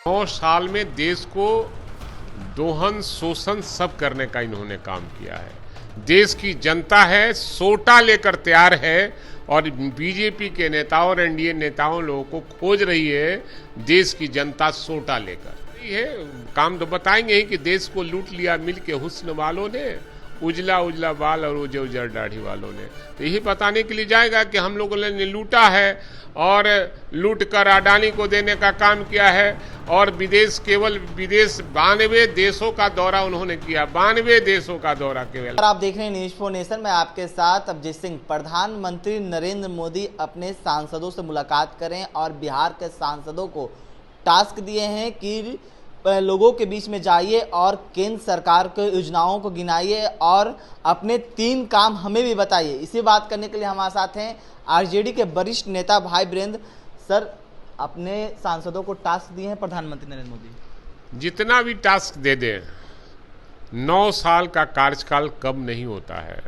9 साल में देश को दोहन शोषण सब करने का इन्होंने काम किया है। देश की जनता है, सोटा लेकर तैयार है और बीजेपी के नेताओं और एनडीए नेताओं लोगों को खोज रही है। देश की जनता सोटा लेकर ये काम तो बताएंगे ही कि देश को लूट लिया मिल के हुस्न वालों ने, उजला उजला बाल और उजर उजर दाढ़ी वालों ने। तो यही बताने के लिए जाएगा कि हम लोगों ने लूटा है और लूट कर अडानी को देने का काम किया है। और विदेश 92 देशों का दौरा उन्होंने किया, 92 देशों का दौरा केवल। आप देख रहे हैं न्यूज़ फॉर नेशन में आपके साथ अभिजीत सिंह। प्रधानमंत्री नरेंद्र मोदी अपने सांसदों से मुलाकात करें और बिहार के सांसदों को टास्क दिए हैं कि लोगों के बीच में जाइए और केंद्र सरकार के योजनाओं को गिनाइए और अपने 3 काम हमें भी बताइए। इसी बात करने के लिए हमारे साथ हैं आरजेडी के वरिष्ठ नेता भाई वीरेंद्र। सर, अपने सांसदों को टास्क दिए हैं प्रधानमंत्री नरेंद्र मोदी। जितना भी टास्क दे दें, 9 साल का कार्यकाल कम नहीं होता है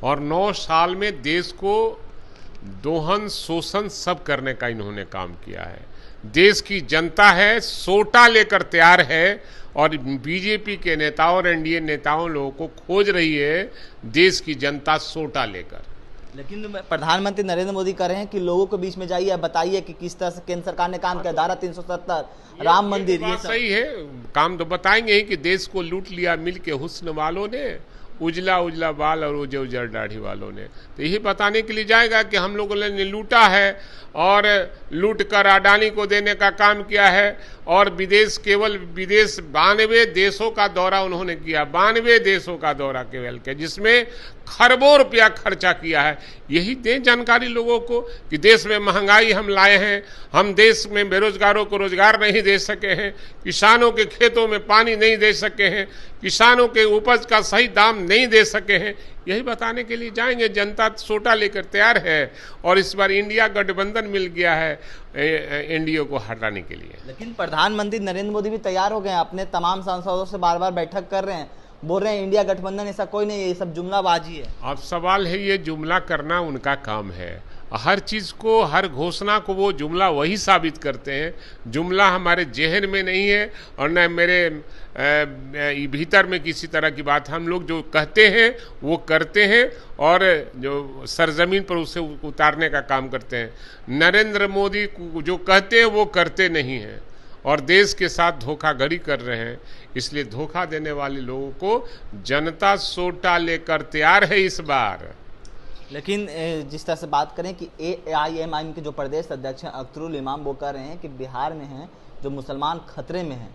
और 9 साल में देश को दोहन शोषण सब करने का इन्होंने काम किया है। देश की जनता है, सोटा लेकर तैयार है और बीजेपी के नेताओं और एनडीए नेताओं लोगों को खोज रही है। देश की जनता सोटा लेकर। लेकिन प्रधानमंत्री नरेंद्र मोदी कह रहे हैं कि लोगों के बीच में जाइए, बताइए कि किस तरह से केंद्र सरकार ने काम किया। धारा 370, राम मंदिर, ये सब सही है। काम तो बताएंगे ही कि देश को लूट लिया मिल के हुस्न वालों ने, उजला उजला बाल और उजर उजर दाढ़ी वालों ने। तो यही बताने के लिए जाएगा कि हम लोगों ने लूटा है और लूट कर अडानी को देने का काम किया है। और विदेश 92 देशों का दौरा उन्होंने किया, 92 देशों का दौरा केवल के, जिसमें खरबों रुपया खर्चा किया है। यही दें जानकारी लोगों को कि देश में महंगाई हम लाए हैं, हम देश में बेरोजगारों को रोजगार नहीं दे सके हैं, किसानों के खेतों में पानी नहीं दे सके हैं, किसानों के उपज का सही दाम नहीं दे सके हैं। यही बताने के लिए जाएंगे। जनता सोटा लेकर तैयार है और इस बार इंडिया गठबंधन मिल गया है एनडीए को हटाने के लिए। लेकिन प्रधानमंत्री नरेंद्र मोदी भी तैयार हो गए हैं, अपने तमाम सांसदों से बार बार बैठक कर रहे हैं, बोल रहे हैं इंडिया गठबंधन ऐसा कोई नहीं है, ये सब जुमलाबाजी है। अब सवाल है, ये जुमला करना उनका काम है। हर चीज को, हर घोषणा को वो जुमला वही साबित करते हैं। जुमला हमारे जहन में नहीं है और न मेरे भीतर में किसी तरह की बात। हम लोग जो कहते हैं वो करते हैं और जो सरजमीन पर उसे उतारने का काम करते हैं। नरेंद्र मोदी जो कहते हैं वो करते नहीं हैं और देश के साथ धोखाधड़ी कर रहे हैं। इसलिए धोखा देने वाले लोगों को जनता सोटा लेकर तैयार है इस बार। लेकिन जिस तरह से बात करें कि AIMIM के जो प्रदेश अध्यक्ष हैं अख्तरुल इमाम, वो कह रहे हैं कि बिहार में हैं जो मुसलमान खतरे में हैं।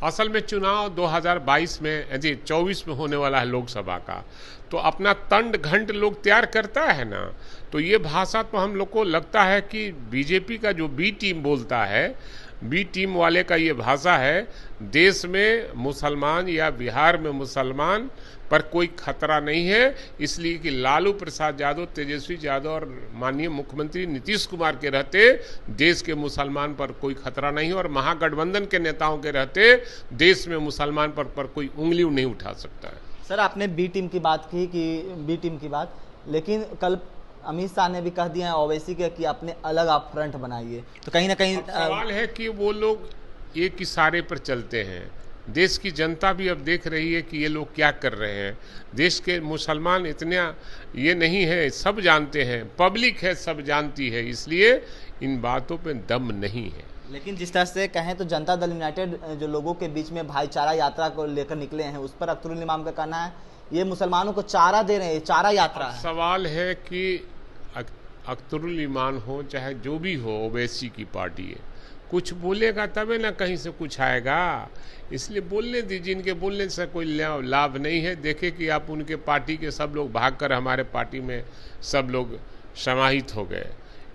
असल में चुनाव 2022 में, यदि 24 में होने वाला है लोकसभा का, तो अपना तंड घंट लोग तैयार करता है ना। तो ये भाषा तो हम लोग को लगता है कि बीजेपी का जो बी टीम बोलता है, बी टीम वाले का ये भाषा है। देश में मुसलमान या बिहार में मुसलमान पर कोई खतरा नहीं है, इसलिए कि लालू प्रसाद यादव, तेजस्वी यादव और माननीय मुख्यमंत्री नीतीश कुमार के रहते देश के मुसलमान पर कोई खतरा नहीं, और महागठबंधन के नेताओं के रहते देश में मुसलमान पर कोई उंगली नहीं उठा सकता है। सर, आपने बी टीम की बात की कि बी टीम की बात, लेकिन कल अमित शाह ने भी कह दिया है ओवैसी के कि अपने अलग आप फ्रंट बनाइए। तो कहीं ना कहीं सवाल है कि वो लोग एक इशारे पर चलते हैं। देश की जनता भी अब देख रही है कि ये लोग क्या कर रहे हैं। देश के मुसलमान इतने ये नहीं है, सब जानते हैं, पब्लिक है, सब जानती है, इसलिए इन बातों पे दम नहीं है। लेकिन जिस तरह से कहें तो जनता दल यूनाइटेड जो लोगों के बीच में भाईचारा यात्रा को लेकर निकले हैं, उस पर अख्तरुल इमाम का कहना है ये मुसलमानों को चारा दे रहे हैं, चारा यात्रा है। सवाल है कि अख्तरुल इमाम हो चाहे जो भी हो, ओवैसी की पार्टी है, कुछ बोलेगा तबे ना कहीं से कुछ आएगा। इसलिए बोलने दीजिए, इनके बोलने से कोई लाभ नहीं है। देखे कि आप उनके पार्टी के सब लोग भागकर हमारे पार्टी में सब लोग समाहित हो गए,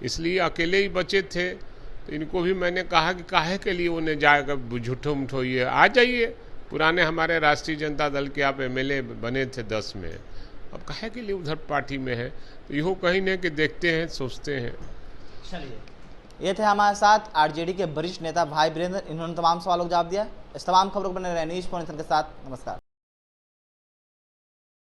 इसलिए अकेले ही बचे थे। तो इनको भी मैंने कहा कि काहे के लिए उन्हें जाकर झूठो मुठो ये आ जाइए। पुराने हमारे राष्ट्रीय जनता दल के आप MLA बने थे 10 में, अब काहे के लिए उधर पार्टी में है। तो इहो कहीं नहीं कि देखते हैं, सोचते हैं। चलिए, ये थे हमारे साथ आरजेडी के वरिष्ठ नेता भाई वीरेंद्र। इन्होंने तमाम सवालों का जवाब दिया। इस तमाम खबरों को बने रहने न्यूज़ फॉर नेशन के साथ। नमस्कार।